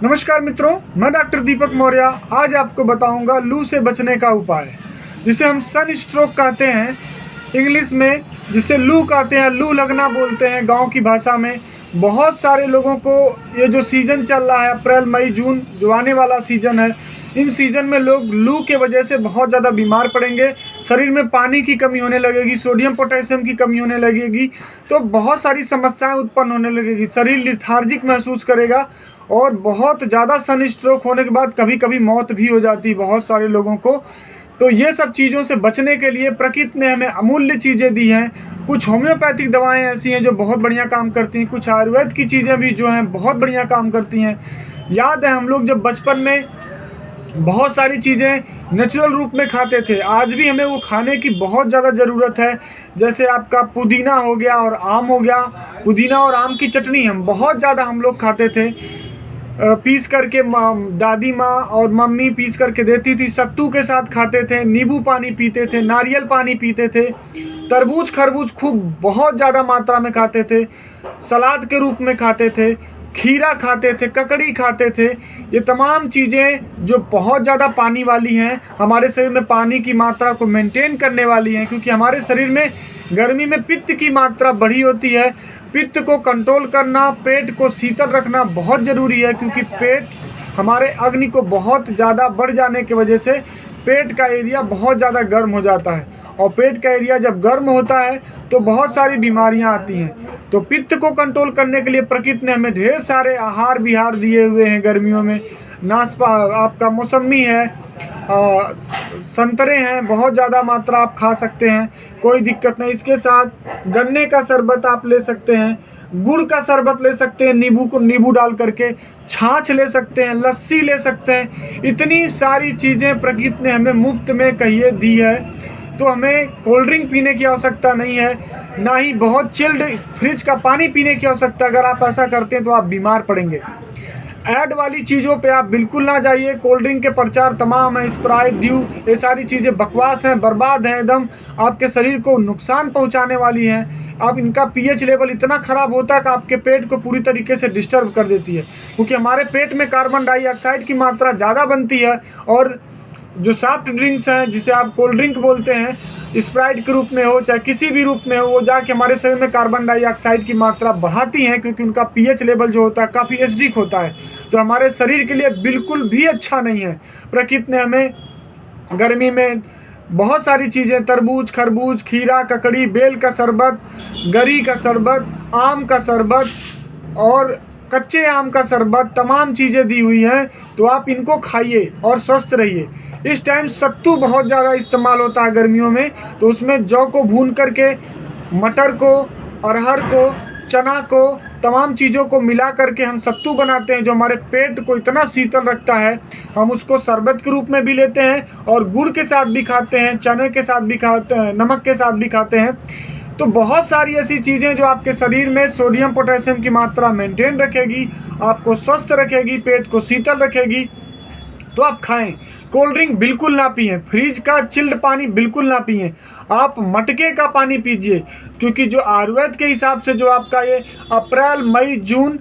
नमस्कार मित्रों, मैं डॉक्टर दीपक मौर्य आज आपको बताऊंगा लू से बचने का उपाय, जिसे हम सन स्ट्रोक कहते हैं इंग्लिश में, जिसे लू कहते हैं, लू लगना बोलते हैं गांव की भाषा में। बहुत सारे लोगों को ये जो सीज़न चल रहा है अप्रैल मई जून, जो आने वाला सीज़न है, इन सीज़न में लोग लू के वजह से बहुत ज़्यादा बीमार पड़ेंगे। शरीर में पानी की कमी होने लगेगी, सोडियम पोटेशियम की कमी होने लगेगी, तो बहुत सारी समस्याएं उत्पन्न होने लगेगी। शरीर लिथार्जिक महसूस करेगा और बहुत ज़्यादा सन स्ट्रोक होने के बाद कभी कभी मौत भी हो जाती है बहुत सारे लोगों को। तो ये सब चीज़ों से बचने के लिए प्रकृति ने हमें अमूल्य चीज़ें दी हैं। कुछ होम्योपैथिक दवाएं ऐसी हैं जो बहुत बढ़िया काम करती हैं, कुछ आयुर्वेद की चीज़ें भी जो हैं बहुत बढ़िया काम करती हैं। याद है हम लोग जब बचपन में बहुत सारी चीज़ें नेचुरल रूप में खाते थे, आज भी हमें वो खाने की बहुत ज़्यादा ज़रूरत है। जैसे आपका पुदीना हो गया और आम हो गया। पुदीना और आम की चटनी हम लोग खाते थे, पीस करके दादी माँ और मम्मी पीस करके देती थी, सत्तू के साथ खाते थे, नींबू पानी पीते थे, नारियल पानी पीते थे, तरबूज खरबूज खूब बहुत ज़्यादा मात्रा में खाते थे, सलाद के रूप में खाते थे, खीरा खाते थे, ककड़ी खाते थे। ये तमाम चीज़ें जो बहुत ज़्यादा पानी वाली हैं, हमारे शरीर में पानी की मात्रा को मेंटेन करने वाली हैं, क्योंकि हमारे शरीर में गर्मी में पित्त की मात्रा बढ़ी होती है। पित्त को कंट्रोल करना, पेट को शीतल रखना बहुत ज़रूरी है, क्योंकि पेट हमारे अग्नि को बहुत ज़्यादा बढ़ जाने की वजह से पेट का एरिया बहुत ज़्यादा गर्म हो जाता है, और पेट का एरिया जब गर्म होता है तो बहुत सारी बीमारियां आती हैं। तो पित्त को कंट्रोल करने के लिए प्रकृति ने हमें ढेर सारे आहार विहार दिए हुए हैं। गर्मियों में आपका मौसमी है, संतरे हैं, बहुत ज़्यादा मात्रा आप खा सकते हैं, कोई दिक्कत नहीं। इसके साथ गन्ने का शरबत आप ले सकते हैं, गुड़ का शरबत ले सकते हैं, नींबू डाल करके, छाछ ले सकते हैं, लस्सी ले सकते हैं। इतनी सारी चीज़ें प्रकृति ने हमें मुफ्त में कहिए दी है। तो हमें कोल्ड ड्रिंक पीने की आवश्यकता नहीं है, ना ही बहुत चिल्ड फ्रिज का पानी पीने की आवश्यकता। अगर आप ऐसा करते हैं तो आप बीमार पड़ेंगे। ऐड वाली चीज़ों पे आप बिल्कुल ना जाइए। कोल्ड ड्रिंक के प्रचार तमाम हैं, स्प्राइट, ड्यू, ये सारी चीज़ें बकवास हैं, बर्बाद हैं, एकदम आपके शरीर को नुकसान पहुंचाने वाली हैं। अब इनका पीएच लेवल इतना ख़राब होता है कि आपके पेट को पूरी तरीके से डिस्टर्ब कर देती है, क्योंकि हमारे पेट में कार्बन डाइऑक्साइड की मात्रा ज़्यादा बनती है। और जो सॉफ्ट ड्रिंक्स हैं, जिसे आप कोल्ड ड्रिंक बोलते हैं, स्प्राइट के रूप में हो चाहे किसी भी रूप में हो, वो जाके हमारे शरीर में कार्बन डाइऑक्साइड की मात्रा बढ़ाती हैं, क्योंकि उनका पीएच लेवल जो होता है काफ़ी एसिडिक होता है। तो हमारे शरीर के लिए बिल्कुल भी अच्छा नहीं है। प्रकृति ने हमें गर्मी में बहुत सारी चीज़ें, तरबूज खरबूज, खीरा ककड़ी, बेल का शरबत, गरी का शरबत, आम का शरबत और कच्चे आम का शरबत, तमाम चीज़ें दी हुई हैं। तो आप इनको खाइए और स्वस्थ रहिए। इस टाइम सत्तू बहुत ज़्यादा इस्तेमाल होता है गर्मियों में, तो उसमें जौ को भून करके, मटर को, अरहर को, चना को, तमाम चीज़ों को मिला करके हम सत्तू बनाते हैं, जो हमारे पेट को इतना शीतल रखता है। हम उसको शरबत के रूप में भी लेते हैं और गुड़ के साथ भी खाते हैं, चने के साथ भी खाते हैं, नमक के साथ भी खाते हैं। तो बहुत सारी ऐसी चीज़ें जो आपके शरीर में सोडियम पोटेशियम की मात्रा मेंटेन रखेगी, आपको स्वस्थ रखेगी, पेट को शीतल रखेगी, तो आप खाएं। कोल्ड ड्रिंक बिल्कुल ना पिएं, फ्रिज का चिल्ड पानी बिल्कुल ना पिएं, आप मटके का पानी पीजिए, क्योंकि जो आयुर्वेद के हिसाब से जो आपका ये अप्रैल मई जून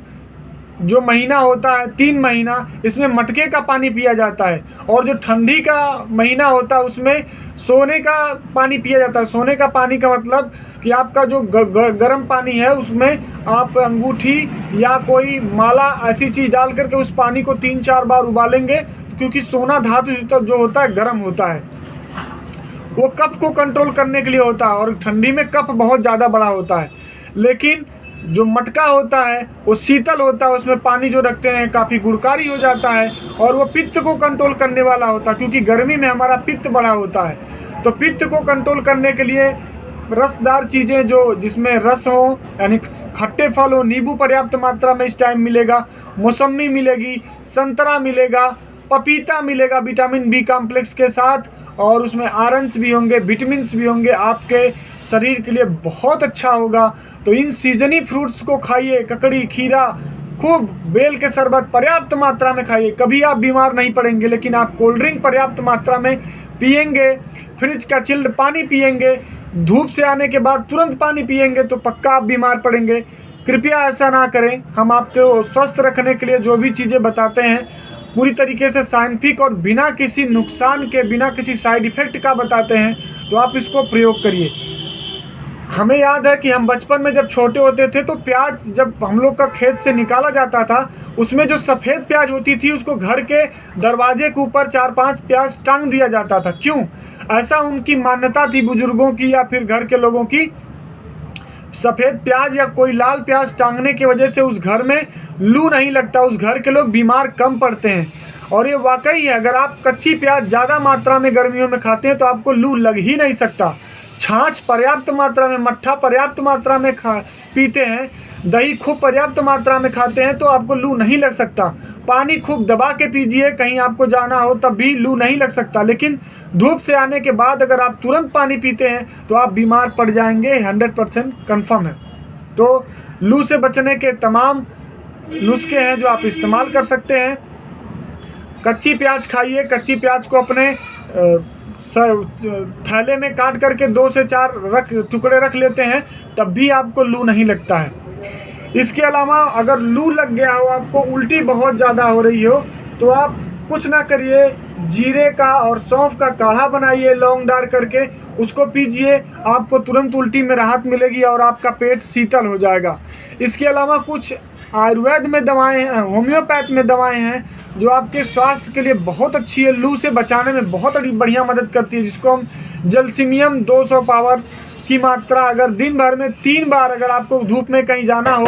जो महीना होता है, 3 महीना, इसमें मटके का पानी पिया जाता है। और जो ठंडी का महीना होता है उसमें सोने का पानी पिया जाता है। सोने का पानी का मतलब कि आपका जो गर्म पानी है उसमें आप अंगूठी या कोई माला ऐसी चीज़ डाल करके उस पानी को 3-4 बार उबालेंगे, क्योंकि सोना धातु जो होता है गर्म होता है, वो कफ को कंट्रोल करने के लिए होता है, और ठंडी में कफ बहुत ज़्यादा बड़ा होता है। लेकिन जो मटका होता है वो शीतल होता है, उसमें पानी जो रखते हैं काफ़ी गुणकारी हो जाता है, और वो पित्त को कंट्रोल करने वाला होता है, क्योंकि गर्मी में हमारा पित्त बढ़ा होता है। तो पित्त को कंट्रोल करने के लिए रसदार चीज़ें जो जिसमें रस हो, यानी खट्टे फल हो, नींबू पर्याप्त मात्रा में इस टाइम मिलेगा, मौसमी मिलेगी, संतरा मिलेगा, पपीता मिलेगा विटामिन बी कॉम्प्लेक्स के साथ, और उसमें आयरन्स भी होंगे, विटामिन्स भी होंगे, आपके शरीर के लिए बहुत अच्छा होगा। तो इन सीजनी फ्रूट्स को खाइए, ककड़ी, खीरा, खूब बेल के शरबत पर्याप्त मात्रा में खाइए, कभी आप बीमार नहीं पड़ेंगे। लेकिन आप कोल्ड ड्रिंक पर्याप्त मात्रा में पिएंगे, फ्रिज का चिल्ड पानी पिएंगे, धूप से आने के बाद तुरंत पानी पिएंगे, तो पक्का आप बीमार पड़ेंगे। कृपया ऐसा ना करें। हम आपको स्वस्थ रखने के लिए जो भी चीज़ें बताते हैं पूरी तरीके से साइंटिफिक और बिना किसी नुकसान के, बिना किसी साइड इफ़ेक्ट का बताते हैं, तो आप इसको प्रयोग करिए। हमें याद है कि हम बचपन में जब छोटे होते थे तो प्याज जब हम लोग का खेत से निकाला जाता था, उसमें जो सफ़ेद प्याज होती थी उसको घर के दरवाजे के ऊपर 4-5 प्याज टांग दिया जाता था। क्यों? ऐसा उनकी मान्यता थी बुजुर्गों की या फिर घर के लोगों की, सफ़ेद प्याज या कोई लाल प्याज टांगने की वजह से उस घर में लू नहीं लगता, उस घर के लोग बीमार कम पड़ते हैं। और ये वाकई है, अगर आप कच्ची प्याज ज़्यादा मात्रा में गर्मियों में खाते हैं तो आपको लू लग ही नहीं सकता। छाछ पर्याप्त मात्रा में, मट्ठा पर्याप्त मात्रा में पीते हैं, दही खूब पर्याप्त मात्रा में खाते हैं तो आपको लू नहीं लग सकता। पानी खूब दबा के पीजिए, कहीं आपको जाना हो तब भी लू नहीं लग सकता। लेकिन धूप से आने के बाद अगर आप तुरंत पानी पीते हैं तो आप बीमार पड़ जाएंगे, 100% कन्फर्म है। तो लू से बचने के तमाम नुस्खे हैं जो आप इस्तेमाल कर सकते हैं। कच्ची प्याज खाइए, कच्ची प्याज को अपने थैले में काट करके 2 से 4 टुकड़े रख लेते हैं, तब भी आपको लू नहीं लगता है। इसके अलावा अगर लू लग गया हो, आपको उल्टी बहुत ज़्यादा हो रही हो, तो आप कुछ ना करिए, जीरे का और सौंफ का काढ़ा बनाइए, लौंग डाल करके उसको पीजिए, आपको तुरंत उल्टी में राहत मिलेगी और आपका पेट शीतल हो जाएगा। इसके अलावा कुछ आयुर्वेद में दवाएं हैं, होम्योपैथ में दवाएं हैं जो आपके स्वास्थ्य के लिए बहुत अच्छी है, लू से बचाने में बहुत बढ़िया मदद करती है, जिसको हम जलसीमियम 200 पावर की मात्रा अगर दिन भर में 3 बार अगर आपको धूप में कहीं जाना हो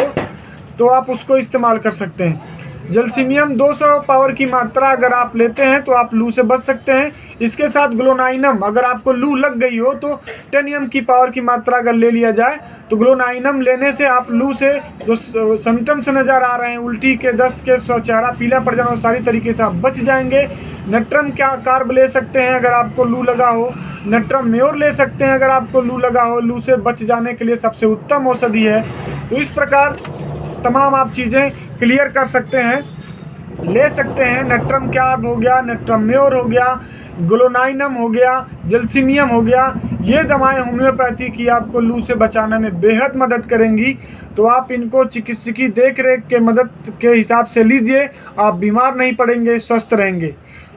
तो आप उसको इस्तेमाल कर सकते हैं। जलसीमियम 200 पावर की मात्रा अगर आप लेते हैं तो आप लू से बच सकते हैं। इसके साथ ग्लोनाइनम, अगर आपको लू लग गई हो तो 10 mg की पावर की मात्रा अगर ले लिया जाए तो ग्लोनाइनम लेने से आप लू से जो सिम्टम्स नज़र आ रहे हैं, उल्टी के, दस्त के, चेहरा पीला पड़ जाना, सारी तरीके से आप बच जाएंगे। नट्रम क्या कार्ब ले सकते हैं अगर आपको लू लगा हो, नट्रम म्योर ले सकते हैं अगर आपको लू लगा हो, लू से बच जाने के लिए सबसे उत्तम औषधि है। तो इस प्रकार तमाम आप चीज़ें क्लियर कर सकते हैं, ले सकते हैं। नट्रम कार्ब हो गया, नट्रम म्योर हो गया, ग्लोनाइनम हो गया, जलसीमियम हो गया, ये दवाएं होम्योपैथी की आपको लू से बचाने में बेहद मदद करेंगी। तो आप इनको चिकित्सकीय देख रेख के मदद के हिसाब से लीजिए, आप बीमार नहीं पड़ेंगे, स्वस्थ रहेंगे।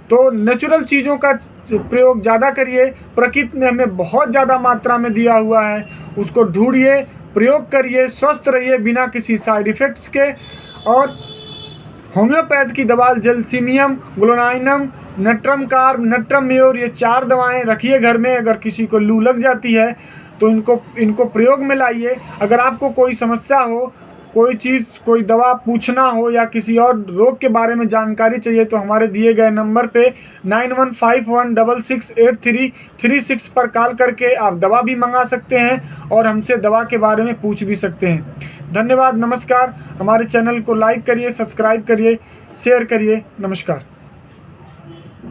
तो नेचुरल चीज़ों का प्रयोग ज़्यादा करिए, प्रकृति ने हमें बहुत ज़्यादा मात्रा में दिया हुआ है, उसको ढूंढिए, प्रयोग करिए, स्वस्थ रहिए बिना किसी साइड इफ़ेक्ट्स के। और होम्योपैथ की दवा जलसीमियम, ग्लोनाइनम, नट्रम कार्ब, नट्रम म्योर, ये 4 दवाएं रखिए घर में। अगर किसी को लू लग जाती है तो इनको प्रयोग में लाइए। अगर आपको कोई समस्या हो, कोई चीज़, कोई दवा पूछना हो या किसी और रोग के बारे में जानकारी चाहिए तो हमारे दिए गए नंबर पे 9151668336 पर कॉल करके आप दवा भी मंगा सकते हैं और हमसे दवा के बारे में पूछ भी सकते हैं। धन्यवाद, नमस्कार। हमारे चैनल को लाइक करिए, सब्सक्राइब करिए, शेयर करिए। नमस्कार।